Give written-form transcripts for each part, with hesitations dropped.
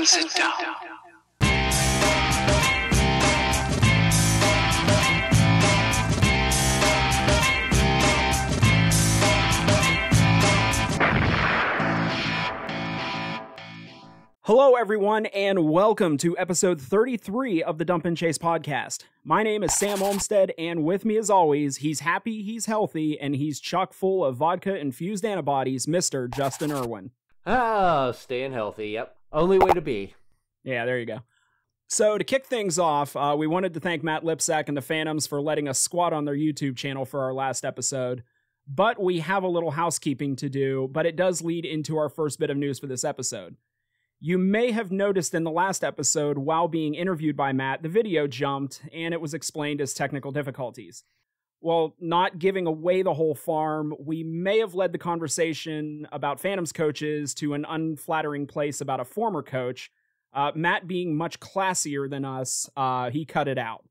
sit down. Hello, everyone, and welcome to episode 33 of the Dump and Chase podcast. My name is Sam Olmstead, and with me, as always, he's happy, he's healthy, and he's chock full of vodka-infused antibodies, Mr. Justin Irwin. Oh, staying healthy, yep. Only way to be. Yeah, there you go. So, to kick things off, we wanted to thank Matt Lipsack and the Phantoms for letting us squat on their YouTube channel for our last episode. But we have a little housekeeping to do, but it does lead into our first bit of news for this episode. You may have noticed in the last episode, while being interviewed by Matt, the video jumped, and it was explained as technical difficulties. While not giving away the whole farm, we may have led the conversation about Phantoms coaches to an unflattering place about a former coach. Matt being much classier than us, he cut it out.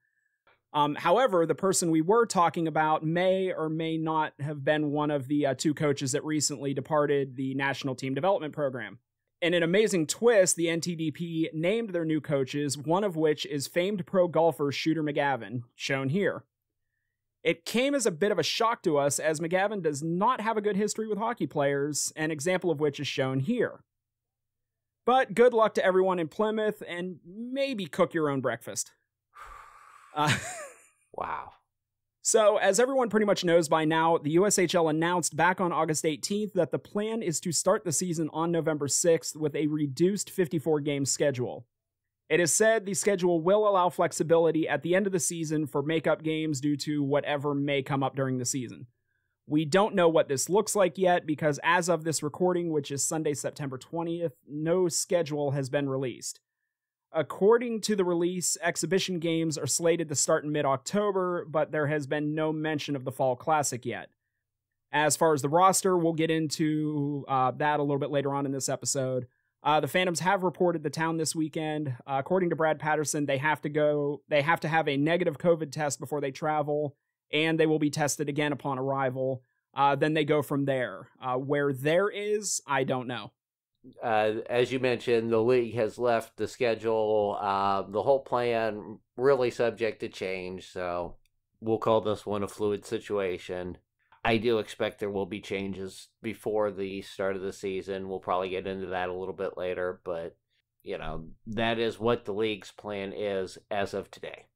However, the person we were talking about may or may not have been one of the two coaches that recently departed the National Team Development Program. In an amazing twist, the NTDP named their new coaches, one of which is famed pro golfer Shooter McGavin, shown here. It came as a bit of a shock to us, as McGavin does not have a good history with hockey players, an example of which is shown here. But good luck to everyone in Plymouth, and maybe cook your own breakfast. Wow. So, as everyone pretty much knows by now, the USHL announced back on August 18th that the plan is to start the season on November 6th with a reduced 54-game schedule. It is said the schedule will allow flexibility at the end of the season for makeup games due to whatever may come up during the season. We don't know what this looks like yet because as of this recording, which is Sunday, September 20th, no schedule has been released. According to the release, exhibition games are slated to start in mid-October, but there has been no mention of the Fall Classic yet. As far as the roster, we'll get into that a little bit later on in this episode. The Phantoms have reported to town this weekend. According to Brad Patterson, they have to have a negative COVID test before they travel, and they will be tested again upon arrival. Then they go from there. Where there is, I don't know. As you mentioned, the league has left the schedule, the whole plan really subject to change, so we'll call this one a fluid situation. I do expect there will be changes before the start of the season. We'll probably get into that a little bit later, but, that is what the league's plan is as of today.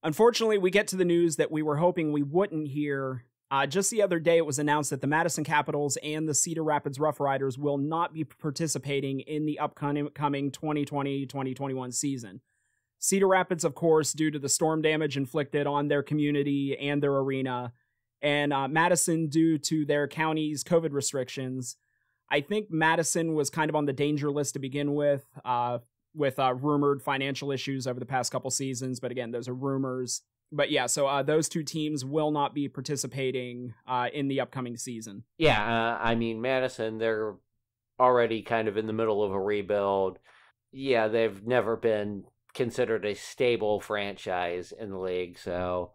Unfortunately, we get to the news that we were hoping we wouldn't hear. Just the other day, it was announced that the Madison Capitals and the Cedar Rapids Rough Riders will not be participating in the upcoming 2020-2021 season. Cedar Rapids, of course, due to the storm damage inflicted on their community and their arena, and Madison due to their county's COVID restrictions. I think Madison was kind of on the danger list to begin with rumored financial issues over the past couple seasons, but again, those are rumors. But yeah, so those two teams will not be participating in the upcoming season. Yeah, Madison, they're already kind of in the middle of a rebuild. Yeah, they've never been considered a stable franchise in the league. So,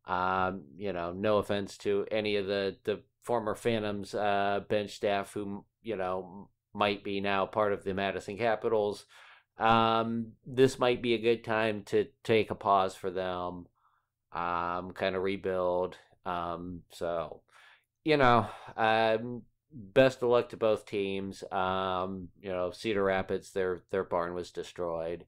no offense to any of the former Phantoms bench staff who, might be now part of the Madison Capitals. This might be a good time to take a pause for them. Kind of rebuild. Best of luck to both teams. Cedar Rapids, their barn was destroyed.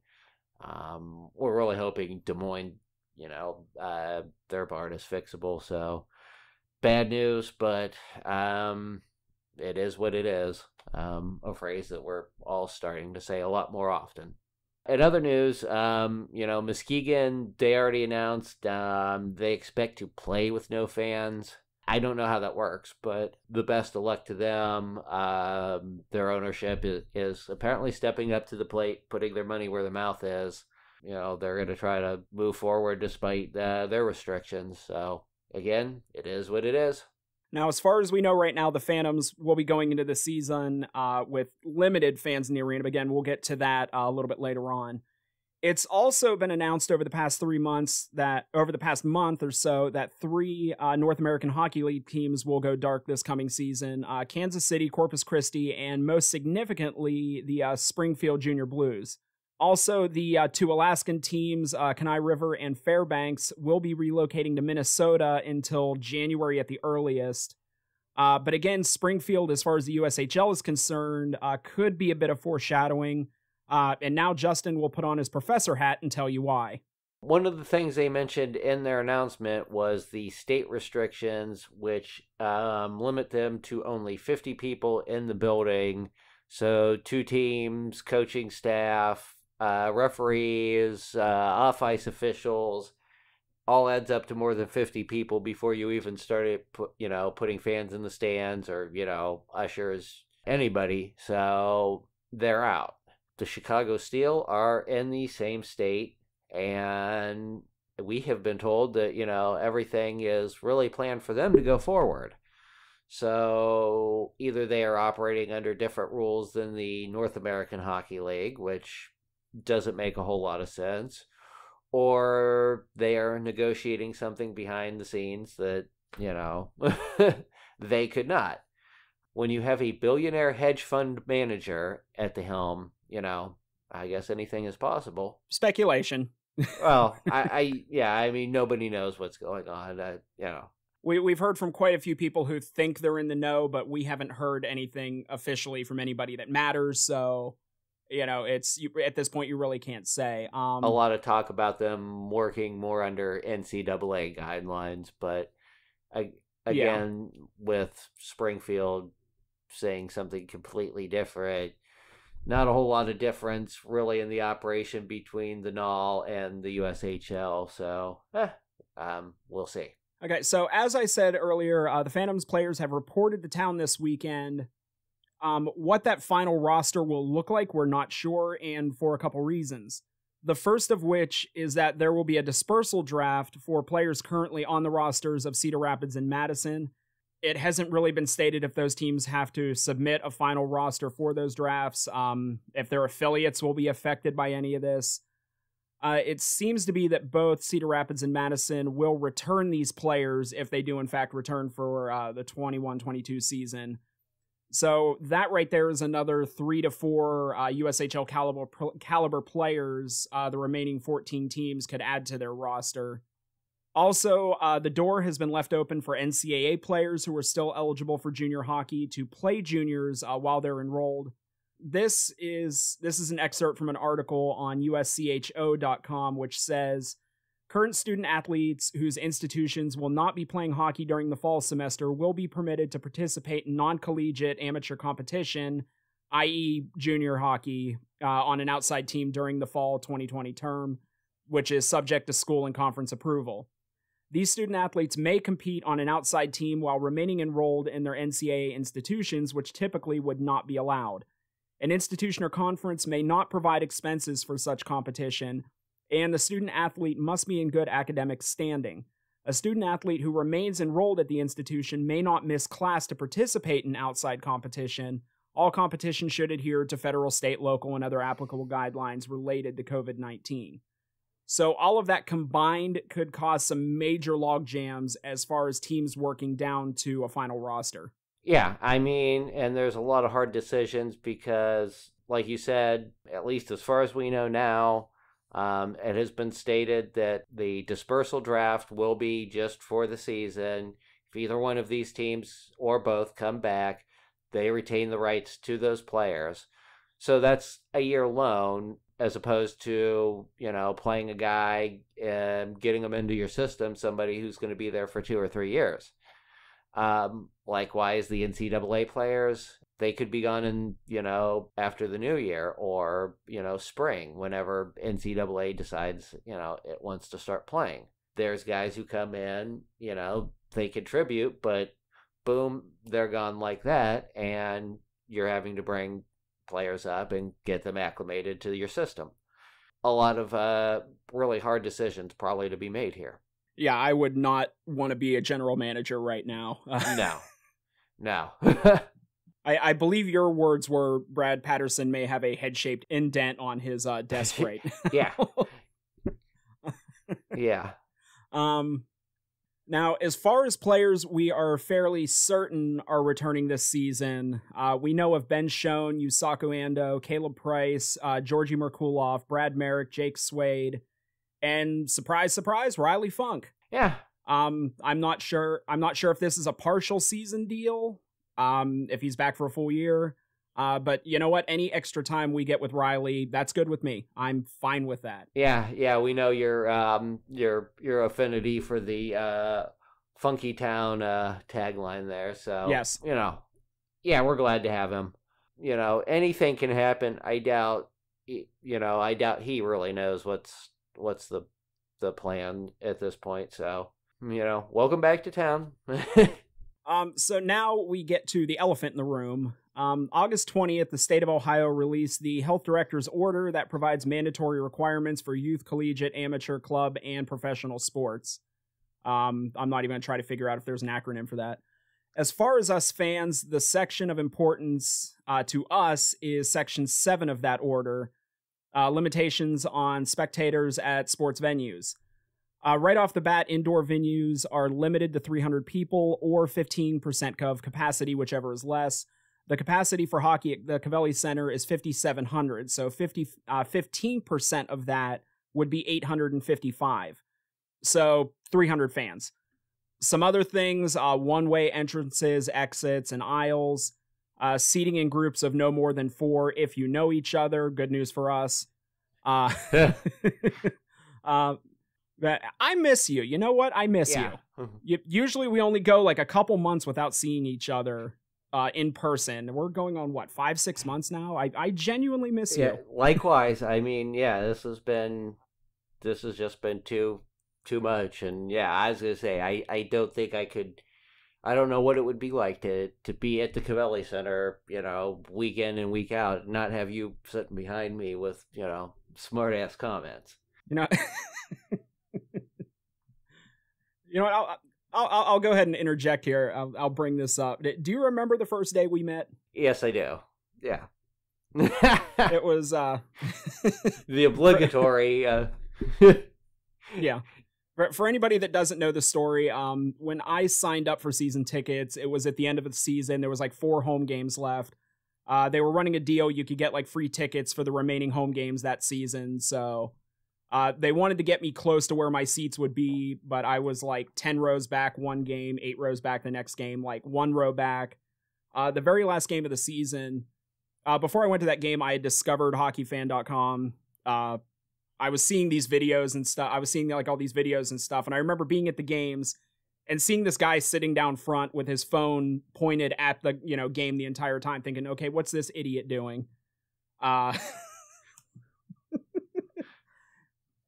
We're really hoping Des Moines, their barn is fixable. So bad news, but it is what it is. A phrase that we're all starting to say a lot more often. In other news, Muskegon, they already announced they expect to play with no fans. I don't know how that works, but the best of luck to them. Their ownership is apparently stepping up to the plate, putting their money where their mouth is. They're going to try to move forward despite their restrictions. So, again, it is what it is. Now, as far as we know right now, the Phantoms will be going into the season with limited fans in the arena. But again, we'll get to that a little bit later on. It's also been announced over the past month or so, that 3 North American Hockey League teams will go dark this coming season. Kansas City, Corpus Christi, and most significantly, the Springfield Junior Blues. Also, the 2 Alaskan teams, Kenai River and Fairbanks, will be relocating to Minnesota until January at the earliest. But again, Springfield, as far as the USHL is concerned, could be a bit of foreshadowing. And now Justin will put on his professor hat and tell you why. One of the things they mentioned in their announcement was the state restrictions, which limit them to only 50 people in the building. So 2 teams, coaching staff, referees, off-ice officials, all adds up to more than 50 people before you even started, putting fans in the stands or, ushers, anybody. So they're out. The Chicago Steel are in the same state, and we have been told that, everything is really planned for them to go forward. So either they are operating under different rules than the North American Hockey League, which doesn't make a whole lot of sense, or they are negotiating something behind the scenes that, they could not. When you have a billionaire hedge fund manager at the helm, I guess anything is possible. Speculation. Well, I mean, nobody knows what's going on, We've heard from quite a few people who think they're in the know, but we haven't heard anything officially from anybody that matters, so... at this point, you really can't say. A lot of talk about them working more under NCAA guidelines, but with Springfield saying something completely different, not a whole lot of difference really in the operation between the NAL and the USHL. So, we'll see. Okay, so as I said earlier, the Phantoms players have reported to town this weekend. What that final roster will look like, we're not sure, and for a couple reasons. The first of which is that there will be a dispersal draft for players currently on the rosters of Cedar Rapids and Madison. It hasn't really been stated if those teams have to submit a final roster for those drafts, if their affiliates will be affected by any of this. It seems to be that both Cedar Rapids and Madison will return these players if they do in fact return for the 21-22 season. So that right there is another 3 to 4 USHL caliber players the remaining 14 teams could add to their roster. Also, the door has been left open for NCAA players who are still eligible for junior hockey to play juniors while they're enrolled. This is an excerpt from an article on uscho.com, which says, current student athletes whose institutions will not be playing hockey during the fall semester will be permitted to participate in non-collegiate amateur competition, i.e. junior hockey, on an outside team during the fall 2020 term, which is subject to school and conference approval. These student athletes may compete on an outside team while remaining enrolled in their NCAA institutions, which typically would not be allowed. An institution or conference may not provide expenses for such competition, and the student athlete must be in good academic standing. A student athlete who remains enrolled at the institution may not miss class to participate in outside competition. All competition should adhere to federal, state, local, and other applicable guidelines related to COVID-19. So all of that combined could cause some major log jams as far as teams working down to a final roster. Yeah, I mean, and there's a lot of hard decisions because, like you said, at least as far as we know now, it has been stated that the dispersal draft will be just for the season. If either one of these teams or both come back, they retain the rights to those players. So that's a year loan as opposed to, playing a guy and getting him into your system, somebody who's going to be there for 2 or 3 years. Likewise, the NCAA players, they could be gone in, after the new year or, spring, whenever NCAA decides, it wants to start playing. There's guys who come in, they contribute, but boom, they're gone like that. And you're having to bring players up and get them acclimated to your system. A lot of really hard decisions probably to be made here. Yeah, I would not want to be a general manager right now. No. I believe your words were Brad Patterson may have a head-shaped indent on his desk right Yeah. Yeah. Now, as far as players we are fairly certain are returning this season, we know of Ben Schoen, Yusaku Ando, Caleb Price, Georgi Merkulov, Brad Merrick, Jake Swade, and surprise, surprise, Riley Funk. Yeah. I'm not sure if this is a partial season deal, if he's back for a full year. But you know what? Any extra time we get with Riley, that's good with me. I'm fine with that. Yeah. We know your affinity for the Funky Town tagline there. So yes, we're glad to have him. Anything can happen. I doubt he really knows what's the plan at this point. So welcome back to town. So now we get to the elephant in the room. August 20th, the state of Ohio released the health director's order that provides mandatory requirements for youth, collegiate, amateur, club, and professional sports. I'm not even going to try to figure out if there's an acronym for that. As far as us fans, the section of importance to us is section 7 of that order, limitations on spectators at sports venues. Right off the bat, indoor venues are limited to 300 people or 15% of capacity, whichever is less. The capacity for hockey at the Covelli Center is 5,700, so 15% of that would be 855. So 300 fans. Some other things, one-way entrances, exits, and aisles. Seating in groups of no more than 4 if you know each other. Good news for us. I miss you. You know what? I miss you. Usually we only go like a couple months without seeing each other in person. We're going on, 5-6 months now? I genuinely miss you. Likewise. I mean, this has just been too much. And I was going to say, I don't think I could, I don't know what it would be like to be at the Covelli Center, week in and week out, and not have you sitting behind me with, smart ass comments. You know what? I'll go ahead and interject here. I'll bring this up. Do you remember the first day we met? Yes, I do. Yeah. It was the obligatory. Yeah. For anybody that doesn't know the story, when I signed up for season tickets, it was at the end of the season. There was like 4 home games left. They were running a deal. You could get like free tickets for the remaining home games that season. So they wanted to get me close to where my seats would be, but I was like 10 rows back one game, 8 rows back the next game, like 1 row back. The very last game of the season, before I went to that game, I had discovered hockeyfan.com. I was seeing these videos and stuff. I was seeing like all these videos and stuff. And I remember being at the games and seeing this guy sitting down front with his phone pointed at the, game the entire time, thinking, okay, what's this idiot doing?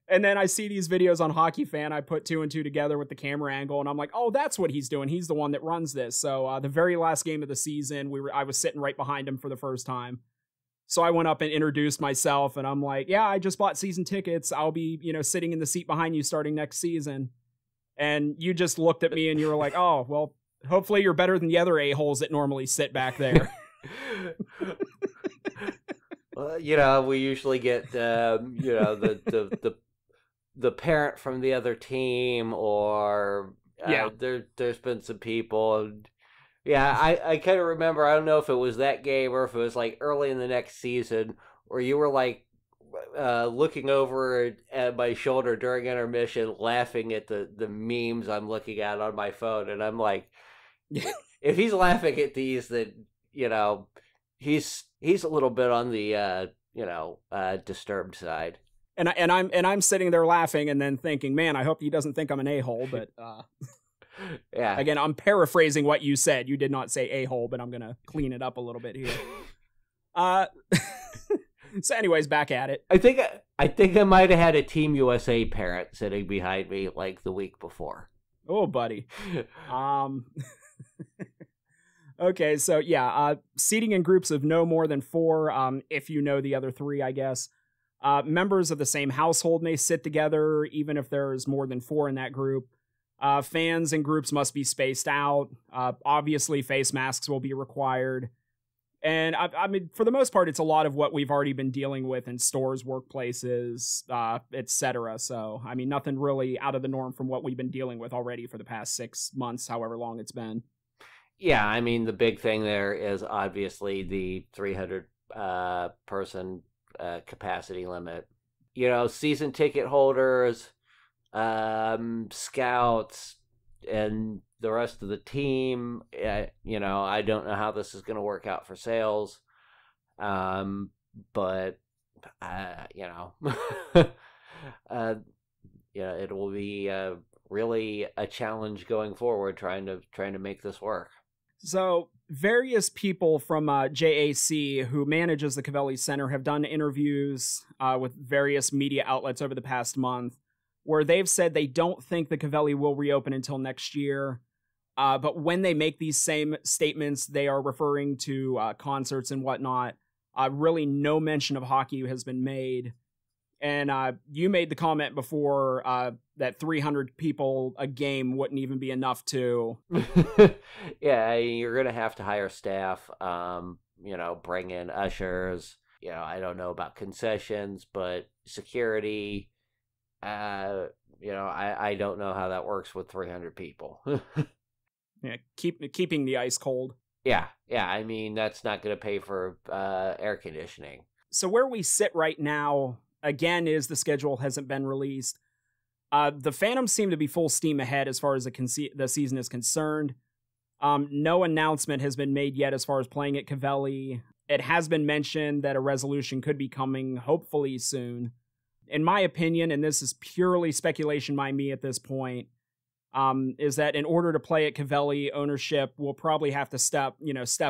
And then I see these videos on Hockey Fan. I put 2 and 2 together with the camera angle, and I'm like, oh, that's what he's doing. He's the one that runs this. So the very last game of the season, I was sitting right behind him for the first time. So I went up and introduced myself, and I'm like, yeah, I just bought season tickets. I'll be, sitting in the seat behind you starting next season. And you just looked at me and you were like, oh, well, hopefully you're better than the other a-holes that normally sit back there. Well, we usually get, the parent from the other team, or there's been some people. I kind of remember, I don't know if it was that game or if it was like early in the next season, where you were like looking over at my shoulder during intermission, laughing at the memes I'm looking at on my phone, and I'm like, if he's laughing at these, then he's a little bit on the disturbed side. And I'm sitting there laughing and then thinking, man, I hope he doesn't think I'm an a-hole. But yeah, again, I'm paraphrasing what you said. You did not say a-hole, but I'm gonna clean it up a little bit here. So, anyways, back at it. I think I might have had a Team USA parent sitting behind me like the week before. Oh, buddy. Okay, so seating in groups of no more than 4. If you know the other 3, I guess. Members of the same household may sit together, even if there's more than 4 in that group. Fans and groups must be spaced out. Obviously, face masks will be required. And I mean, for the most part, it's a lot of what we've already been dealing with in stores, workplaces, etc. So, I mean, nothing really out of the norm from what we've been dealing with already for the past 6 months, however long it's been. Yeah, I mean, the big thing there is obviously the 300 person capacity limit. You know, season ticket holders, scouts, and the rest of the team. You know, I don't know how this is going to work out for sales, but you know, yeah, it will be really a challenge going forward trying to make this work. So, various people from JAC, who manages the Covelli Center, have done interviews with various media outlets over the past month, where they've said they don't think the Covelli will reopen until next year. But when they make these same statements, they are referring to concerts and whatnot. Really, no mention of hockey has been made. And you made the comment before that 300 people a game wouldn't even be enough to... Yeah, you're going to have to hire staff, you know, bring in ushers. You know, I don't know about concessions, but security, you know, I don't know how that works with 300 people. Yeah, keeping the ice cold. Yeah, I mean, that's not going to pay for air conditioning. So where we sit right now, again, is the schedule hasn't been released. The Phantoms seem to be full steam ahead as far as the season is concerned. No announcement has been made yet as far as playing at Covelli. It has been mentioned that a resolution could be coming, hopefully soon. In my opinion, and this is purely speculation by me at this point, is that in order to play at Covelli, ownership will probably have to step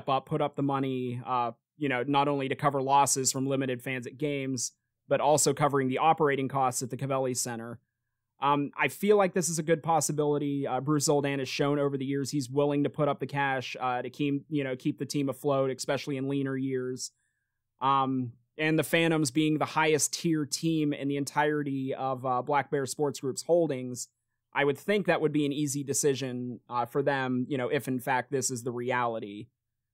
up, put up the money, not only to cover losses from limited fans at games, but also covering the operating costs at the Covelli Center. I feel like this is a good possibility. Bruce Zoldan has shown over the years he's willing to put up the cash to keep the team afloat, especially in leaner years. And the Phantoms being the highest tier team in the entirety of Black Bear Sports Group's holdings, I would think that would be an easy decision for them, if in fact this is the reality.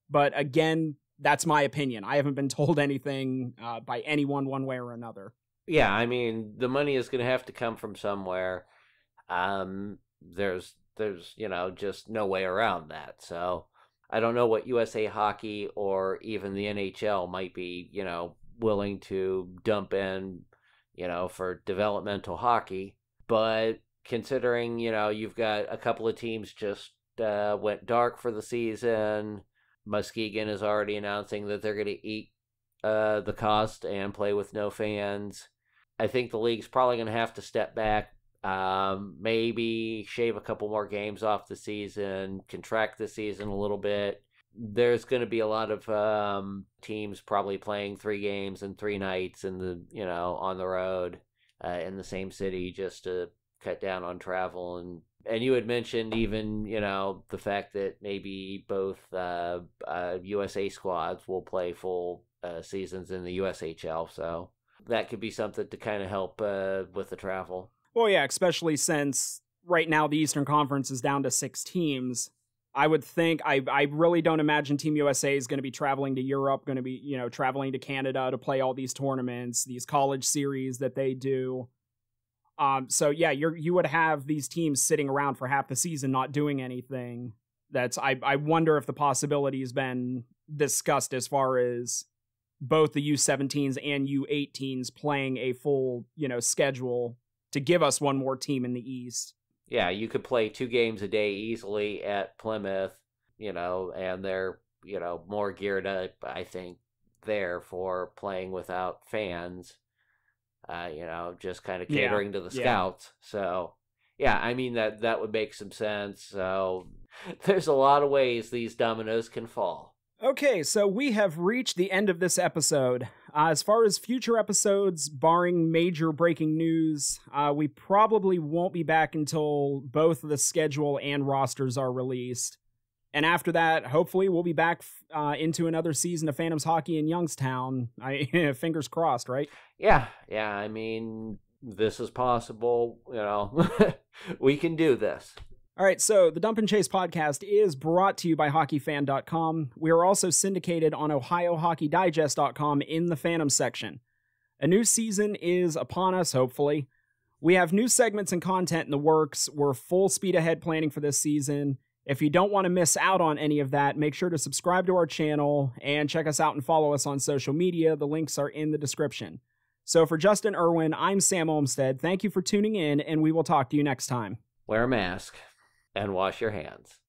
But again, that's my opinion. I haven't been told anything by anyone one way or another. Yeah, I mean, the money is going to have to come from somewhere. There's just no way around that. So I don't know what USA Hockey or even the NHL might be, willing to dump in, for developmental hockey. But considering, you've got a couple of teams just went dark for the season. Muskegon is already announcing that they're going to eat the cost and play with no fans. I think the league's probably going to have to step back, maybe shave a couple more games off the season, contract the season a little bit. There's going to be a lot of teams probably playing 3 games and 3 nights in the on the road in the same city just to cut down on travel. And you had mentioned even the fact that maybe both USA squads will play full seasons in the USHL, so that could be something to kind of help with the travel. Well, yeah, especially since right now the Eastern Conference is down to 6 teams. I would think, I really don't imagine Team USA is going to be traveling to Europe, going to be, traveling to Canada to play all these tournaments, these college series that they do. So yeah, you would have these teams sitting around for half the season not doing anything. I wonder if the possibility has been discussed as far as both the U17s and U18s playing a full, schedule to give us one more team in the East. Yeah, you could play 2 games a day easily at Plymouth, and they're, more geared up, I think, there for playing without fans, just kind of catering to the scouts. So, yeah, I mean, that would make some sense. So there's a lot of ways these dominoes can fall. Okay, so we have reached the end of this episode. As far as future episodes, barring major breaking news, we probably won't be back until both the schedule and rosters are released. And after that, hopefully we'll be back into another season of Phantoms hockey in Youngstown. Fingers crossed, right? Yeah, I mean, this is possible, we can do this. All right, so the Dump and Chase podcast is brought to you by hockeyfan.com. We are also syndicated on ohiohockeydigest.com in the Phantom section. A new season is upon us, hopefully. We have new segments and content in the works. We're full speed ahead planning for this season. If you don't want to miss out on any of that, make sure to subscribe to our channel and check us out and follow us on social media. The links are in the description. So for Justin Irwin, I'm Sam Olmstead. Thank you for tuning in, and we will talk to you next time. Wear a mask and wash your hands.